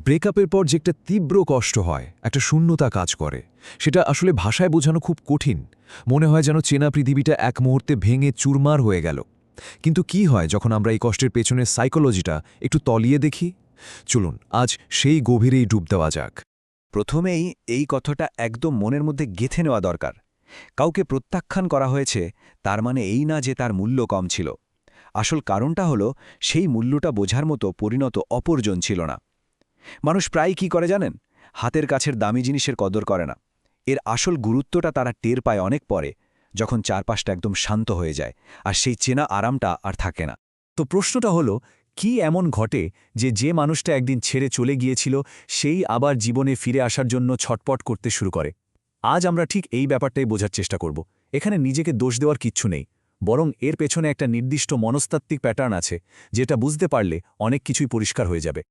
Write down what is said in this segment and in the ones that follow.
ব্রেকআপের পর যে একটা তীব্র কষ্ট হয়, একটা শূন্যতা কাজ করে, সেটা আসলে ভাষায় বোঝানো খুব কঠিন। মনে হয় যেন চেনা পৃথিবীটা এক মুহূর্তে ভেঙে চুরমার হয়ে গেল। কিন্তু কি হয় যখন আমরা এই কষ্টের পেছনের সাইকোলজিটা একটু তলিয়ে দেখি? চলুন আজ সেই গভীরেই ডুব দেওয়া যাক। প্রথমেই এই কথাটা একদম মনের মধ্যে গেঁথে নেওয়া দরকার। কাউকে প্রত্যাখ্যান করা হয়েছে তার মানে এই না যে তার মূল্য কম ছিল। আসল কারণটা হলো সেই মূল্যটা বোঝার মতো পরিণত অপরজন ছিল না। মানুষ প্রায় কি করে জানেন? হাতের কাছের দামি জিনিসের কদর করে না। এর আসল গুরুত্বটা তারা টের পায় অনেক পরে, যখন চারপাশটা একদম শান্ত হয়ে যায় আর সেই চেনা আরামটা আর থাকে না। তো প্রশ্নটা হলো, কি এমন ঘটে যে মানুষটা একদিন ছেড়ে চলে গিয়েছিল সেই আবার জীবনে ফিরে আসার জন্য ছটপট করতে শুরু করে? আজ আমরা ঠিক এই ব্যাপারটাই বোঝার চেষ্টা করব। এখানে নিজেকে দোষ দেওয়ার কিচ্ছু নেই, বরং এর পেছনে একটা নির্দিষ্ট মনস্তাত্ত্বিক প্যাটার্ন আছে, যেটা বুঝতে পারলে অনেক কিছুই পরিষ্কার হয়ে যাবে।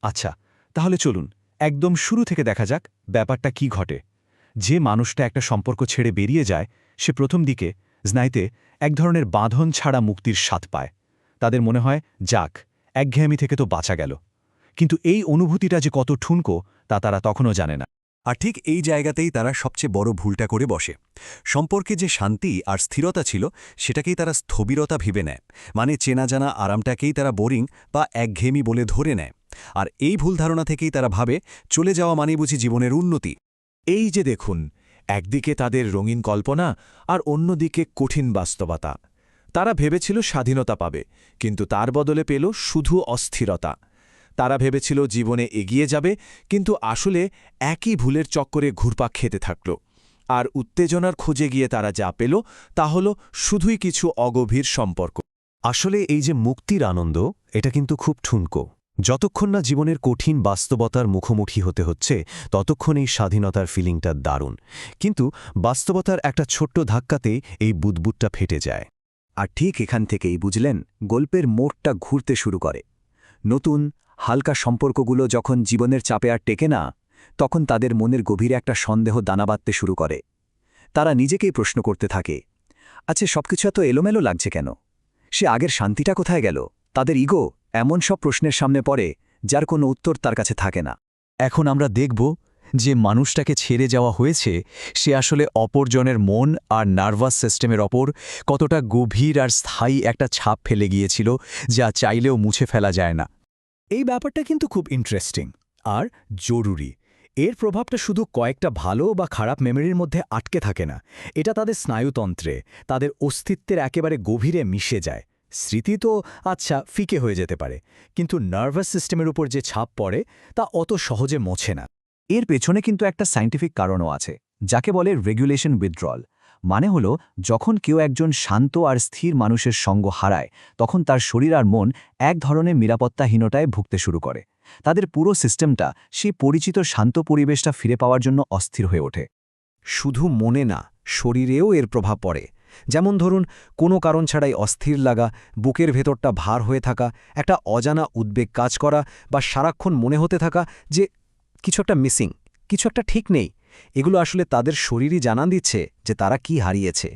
আচ্ছা, তাহলে চলুন একদম শুরু থেকে দেখা যাক ব্যাপারটা কি ঘটে। যে মানুষটা একটা সম্পর্ক ছেড়ে বেরিয়ে যায়, সে প্রথম দিকে স্নায়ুতে এক ধরনের বাঁধন ছাড়া মুক্তির স্বাদ পায়। তাদের মনে হয়, যাক, একঘেয়েমি থেকে তো বাঁচা গেল। কিন্তু এই অনুভূতিটা যে কত ঠুনকো তা তারা তখনও জানে না। আর ঠিক এই জায়গাতেই তারা সবচেয়ে বড় ভুলটা করে বসে। সম্পর্কে যে শান্তি আর স্থিরতা ছিল সেটাকেই তারা স্থবিরতা ভেবে নেয়। মানে চেনা জানা আরামটাকেই তারা বোরিং বা একঘেয়েমি বলে ধরে নেয়। আর এই ভুল ধারণা থেকেই তারা ভাবে চলে যাওয়া মানে বুঝি জীবনের উন্নতি। এই যে দেখুন, একদিকে তাদের রঙিন কল্পনা আর অন্যদিকে কঠিন বাস্তবতা। তারা ভেবেছিল স্বাধীনতা পাবে, কিন্তু তার বদলে পেল শুধু অস্থিরতা। তারা ভেবেছিল জীবনে এগিয়ে যাবে, কিন্তু আসলে একই ভুলের চক্করে ঘুরপাক খেতে থাকল। আর উত্তেজনার খোঁজে গিয়ে তারা যা পেল তা হল শুধুই কিছু অগভীর সম্পর্ক। আসলে এই যে মুক্তির আনন্দ, এটা কিন্তু খুব ঠুনকো। যতক্ষণ না জীবনের কঠিন বাস্তবতার মুখোমুখি হতে হচ্ছে, ততক্ষণ এই স্বাধীনতার ফিলিংটা দারুণ। কিন্তু বাস্তবতার একটা ছোট্ট ধাক্কাতেই এই বুদবুদটা ফেটে যায়। আর ঠিক এখান থেকেই বুঝলেন গল্পের মোড়টা ঘুরতে শুরু করে। নতুন হালকা সম্পর্কগুলো যখন জীবনের চাপে আর টেকে না, তখন তাদের মনের গভীরে একটা সন্দেহ দানা বাঁধতে শুরু করে। তারা নিজেকেই প্রশ্ন করতে থাকে, আচ্ছা, সবকিছু এত এলোমেলো লাগছে কেন? সে আগের শান্তিটা কোথায় গেল? তাদের ইগো এমন সব প্রশ্নের সামনে পড়ে যার কোনো উত্তর তার কাছে থাকে না। এখন আমরা দেখব যে মানুষটাকে ছেড়ে যাওয়া হয়েছে সে আসলে অপরজনের মন আর নার্ভাস সিস্টেমের ওপর কতটা গভীর আর স্থায়ী একটা ছাপ ফেলে গিয়েছিল, যা চাইলেও মুছে ফেলা যায় না। এই ব্যাপারটা কিন্তু খুব ইন্টারেস্টিং আর জরুরি। এর প্রভাবটা শুধু কয়েকটা ভালো বা খারাপ মেমোরির মধ্যে আটকে থাকে না, এটা তাদের স্নায়ুতন্ত্রে, তাদের অস্তিত্বের একেবারে গভীরে মিশে যায়। স্মৃতি তো আচ্ছা ফিকে হয়ে যেতে পারে, কিন্তু নার্ভাস সিস্টেমের উপর যে ছাপ পড়ে তা অত সহজে মোছে না। এর পেছনে কিন্তু একটা সায়েন্টিফিক কারণও আছে, যাকে বলে রেগুলেশন উইথড্রল। মানে হলো, যখন কেউ একজন শান্ত আর স্থির মানুষের সঙ্গ হারায়, তখন তার শরীর আর মন এক ধরনের নিরাপত্তাহীনতায় ভুগতে শুরু করে। তাদের পুরো সিস্টেমটা সেই পরিচিত শান্ত পরিবেশটা ফিরে পাওয়ার জন্য অস্থির হয়ে ওঠে। শুধু মনে না, শরীরেও এর প্রভাব পড়ে। যেমন ধরুন, কোনো কারণ ছাড়াই অস্থির লাগা, বুকের ভেতরটা ভার হয়ে থাকা, একটা অজানা উদ্বেগ কাজ করা, বা সারাক্ষণ মনে হতে থাকা যে কিছু একটা মিসিং, কিছু একটা ঠিক নেই। এগুলো আসলে তাদের শরীরই জানান দিচ্ছে যে তারা কি হারিয়েছে।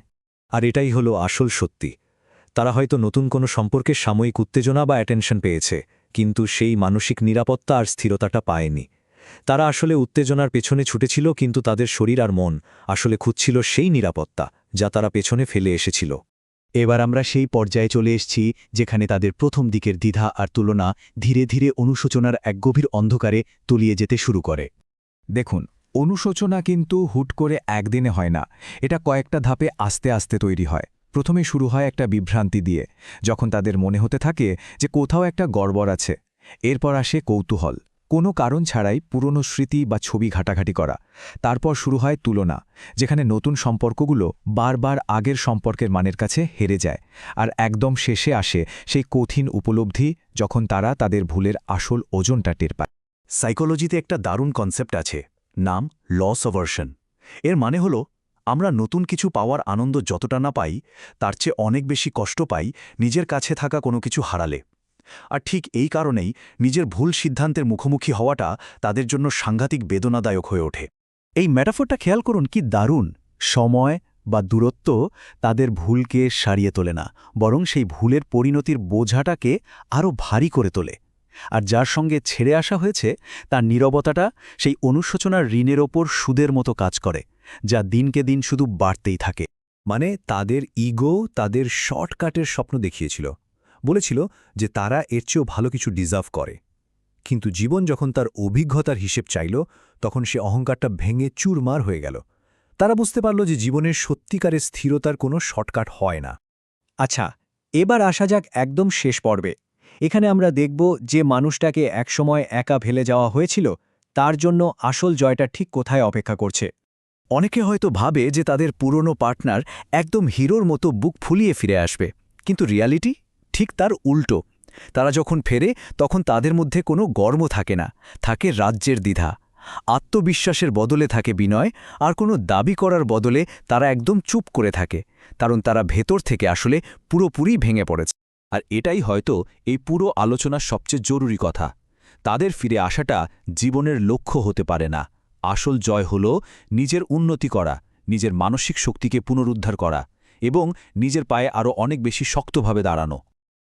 আর এটাই হলো আসল সত্যি। তারা হয়তো নতুন কোনো সম্পর্কের সাময়িক উত্তেজনা বা অ্যাটেনশন পেয়েছে, কিন্তু সেই মানসিক নিরাপত্তা আর স্থিরতাটা পায়নি। তারা আসলে উত্তেজনার পেছনে ছুটেছিল, কিন্তু তাদের শরীর আর মন আসলে খুঁজছিল সেই নিরাপত্তা যা তারা পেছনে ফেলে এসেছিল। এবার আমরা সেই পর্যায়ে চলে এসেছি যেখানে তাদের প্রথম দিকের দ্বিধা আর তুলনা ধীরে ধীরে অনুশোচনার এক গভীর অন্ধকারে তলিয়ে যেতে শুরু করে। দেখুন, অনুশোচনা কিন্তু হুট করে একদিনে হয় না, এটা কয়েকটা ধাপে আস্তে আস্তে তৈরি হয়। প্রথমে শুরু হয় একটা বিভ্রান্তি দিয়ে, যখন তাদের মনে হতে থাকে যে কোথাও একটা গড়বড় আছে। এরপর আসে কৌতূহল, কোনো কারণ ছাড়াই পুরনো স্মৃতি বা ছবি ঘাটাঘাটি করা। তারপর শুরু হয় তুলনা, যেখানে নতুন সম্পর্কগুলো বারবার আগের সম্পর্কের মানের কাছে হেরে যায়। আর একদম শেষে আসে সেই কঠিন উপলব্ধি, যখন তারা তাদের ভুলের আসল ওজনটা টের পায়। সাইকোলজিতে একটা দারুণ কনসেপ্ট আছে, নাম লস অভার্সন। এর মানে হলো, আমরা নতুন কিছু পাওয়ার আনন্দ যতটা না পাই, তার চেয়ে অনেক বেশি কষ্ট পাই নিজের কাছে থাকা কোনো কিছু হারালে। আর ঠিক এই কারণেই নিজের ভুল সিদ্ধান্তের মুখোমুখি হওয়াটা তাদের জন্য সাংঘাতিক বেদনাদায়ক হয়ে ওঠে। এই মেটাফোরটা খেয়াল করুন, কি দারুণ। সময় বা দূরত্ব তাদের ভুলকে সারিয়ে তোলে না, বরং সেই ভুলের পরিণতির বোঝাটাকে আরও ভারী করে তোলে। আর যার সঙ্গে ছেড়ে আসা হয়েছে তার নীরবতাটা সেই অনুশোচনার ঋণের ওপর সুদের মতো কাজ করে, যা দিনকে দিন শুধু বাড়তেই থাকে। মানে তাদের ইগো তাদের শর্টকাটের স্বপ্ন দেখিয়েছিল, বলেছিল যে তারা এর চেয়েও ভালো কিছু ডিজার্ভ করে। কিন্তু জীবন যখন তার অভিজ্ঞতার হিসেব চাইল, তখন সে অহংকারটা ভেঙে চুরমার হয়ে গেল। তারা বুঝতে পারল যে জীবনের সত্যিকারের স্থিরতার কোনো শর্টকাট হয় না। আচ্ছা, এবার আসা যাক একদম শেষ পর্বে। এখানে আমরা দেখব যে মানুষটাকে একসময় একা ফেলে যাওয়া হয়েছিল, তার জন্য আসল জয়টা ঠিক কোথায় অপেক্ষা করছে। অনেকে হয়তো ভাবে যে তাদের পুরনো পার্টনার একদম হিরোর মতো বুক ফুলিয়ে ফিরে আসবে, কিন্তু রিয়ালিটি ঠিক তার উল্টো। তারা যখন ফেরে তখন তাদের মধ্যে কোনো গর্ব থাকে না, থাকে রাজ্যের দ্বিধা। আত্মবিশ্বাসের বদলে থাকে বিনয়, আর কোনো দাবি করার বদলে তারা একদম চুপ করে থাকে, কারণ তারা ভেতর থেকে আসলে পুরোপুরি ভেঙে পড়েছে। আর এটাই হয়তো এই পুরো আলোচনার সবচেয়ে জরুরি কথা। তাদের ফিরে আসাটা জীবনের লক্ষ্য হতে পারে না। আসল জয় হল নিজের উন্নতি করা, নিজের মানসিক শক্তিকে পুনরুদ্ধার করা এবং নিজের পায়ে আরও অনেক বেশি শক্তভাবে দাঁড়ানো।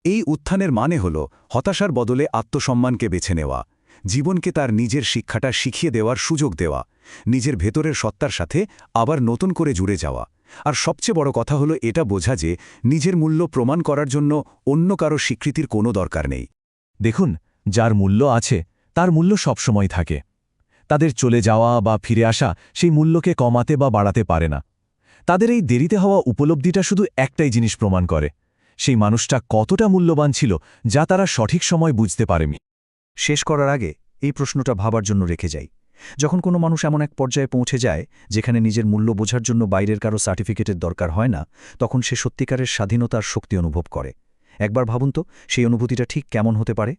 এই উত্থানের মানে হল হতাশার বদলে আত্মসম্মানকে বেছে নেওয়া, জীবনকে তার নিজের শিক্ষাটা শিখিয়ে দেওয়ার সুযোগ দেওয়া, নিজের ভেতরের সত্তার সাথে আবার নতুন করে জুড়ে যাওয়া। আর সবচেয়ে বড় কথা হলো এটা বোঝা যে নিজের মূল্য প্রমাণ করার জন্য অন্য কারো স্বীকৃতির কোনো দরকার নেই। দেখুন, যার মূল্য আছে তার মূল্য সবসময় থাকে। তাদের চলে যাওয়া বা ফিরে আসা সেই মূল্যকে কমাতে বা বাড়াতে পারে না। তাদের এই দেরিতে হওয়া উপলব্ধিটা শুধু একটাই জিনিস প্রমাণ করে, সেই মানুষটা কতটা মূল্যবান ছিল যা তারা সঠিক সময় বুঝতে পারেনি। শেষ করার আগে এই প্রশ্নটা ভাবার জন্য রেখে যাই। যখন কোনো মানুষ এমন এক পর্যায়ে পৌঁছে যায় যেখানে নিজের মূল্য বোঝার জন্য বাইরের কারো সার্টিফিকেটের দরকার হয় না, তখন সে সত্যিকারের স্বাধীনতার শক্তি অনুভব করে। একবার ভাবুন তো, সেই অনুভূতিটা ঠিক কেমন হতে পারে।